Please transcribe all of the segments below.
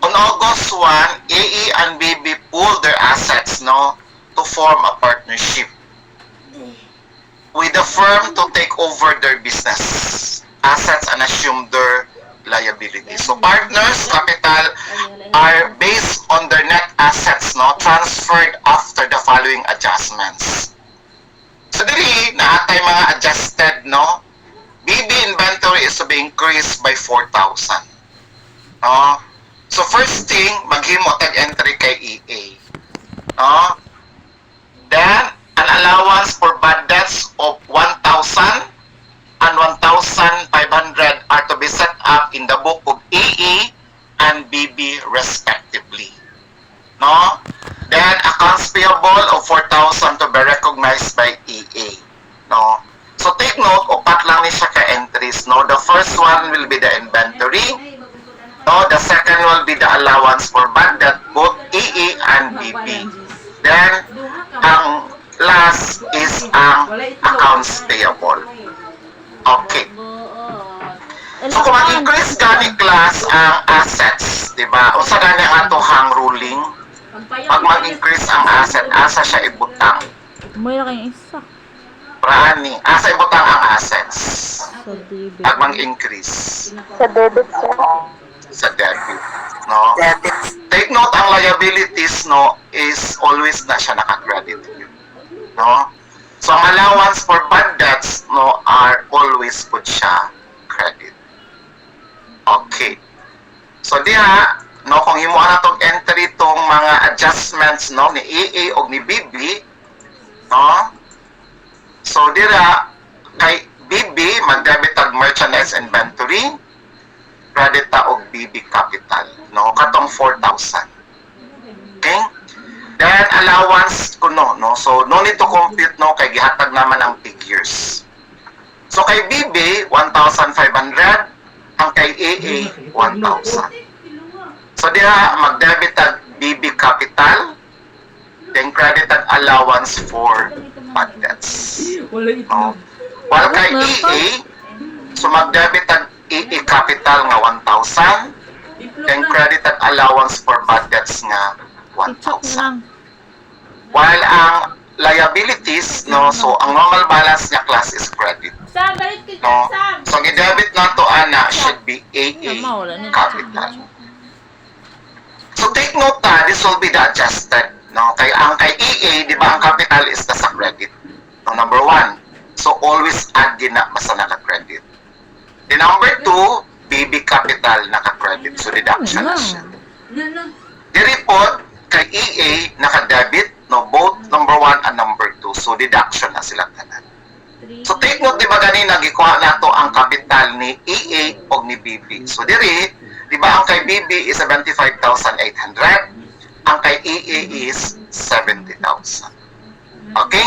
On August 1, AE and BB pooled their assets, no, to form a partnership with the firm to take over their business assets and assume their liabilities. So partners' capital are based on their net assets, no, transferred after the following adjustments. So dili na atay mga adjusted, no. BB inventory is to be increased by 4,000. No? So first thing, maghimo tag entry kay EA. No? Then an allowance for bad debts of 1,000 and 1,500 are to be set up in the book of EE and BB respectively. No? Then accounts payable of 4,000 to be recognized by EA. No? So take note, upat lang ni siya ka entries. No? The first one will be the inventory. No? The second will be the allowance for bad debt, both EE and BB. Then, ang last is ang accounts payable. Okay. So kung mag-increase gani class ang assets, di ba? O sa gani ang atohang ruling, pag mag-increase ang asset, asa siya ibutang. May na kayong isa. Raani, asa ibutang ang assets. Sa debit. Pag mag-increase Sa debit, sir. sa debit. No? Take note, ang liabilities, no, is always na siya naka-credit. No? So ang allowance for bad debts, no, are always put siya credit. Okay. So diha, no, kung himuan na tong entry tong mga adjustments, no, ni EA o ni BB, no, so diha, kay BB, mag-debit tag merchandise inventory, credit ta og BB capital, no, katong 4,000. Okay? Then allowance kuno, no, so no need to compute, no, kay gihatag naman ang figures. So kay BB 1,500, ang kay AA 1,000. So diha mag-debit tag BB capital, then credit tag allowance for bad debts. No? While kay EA, so mag-debit tag EA capital nga 1,000, then credit tag allowance for bad debts nga Ketchup 1,000. lang. While ang liabilities, no, so ang normal balance niya class is credit. Sam, balik ka No? Sam. So ang i-debit na to ana should be AA Tama, wala na. capital. So take note na, this will be the adjusted. No? Kay ang kay EA, di ba ang capital is nasa credit. No, number 1. So always add din na basta naka-credit. The number 2, BB capital naka-credit. So deduction na siya. The report kay EA naka-debit, no, both number 1 and number 2. So deduction na sila tanan. So take note, di ba ganina gikuha na to ang capital ni EA o ni BB. So diri, di ba ang kay BB is 75,800, ang kay EA is 70,000. Okay?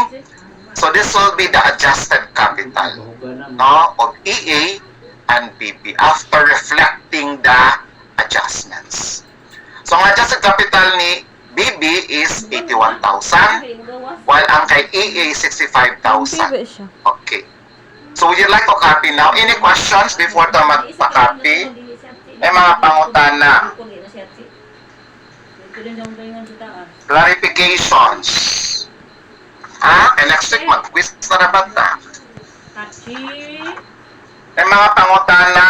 So this will be the adjusted capital, no, of EA and BB after reflecting the adjustments. So ang adjusted capital ni BB is 81,000, while ang kay EA 65,000. Bibi siya. Okay. So would you like to copy now? Any questions before to magpa-copy? May mga pangutana, clarifications. And next week mag-quiz na rabat na. Kachi. May mga pangutana,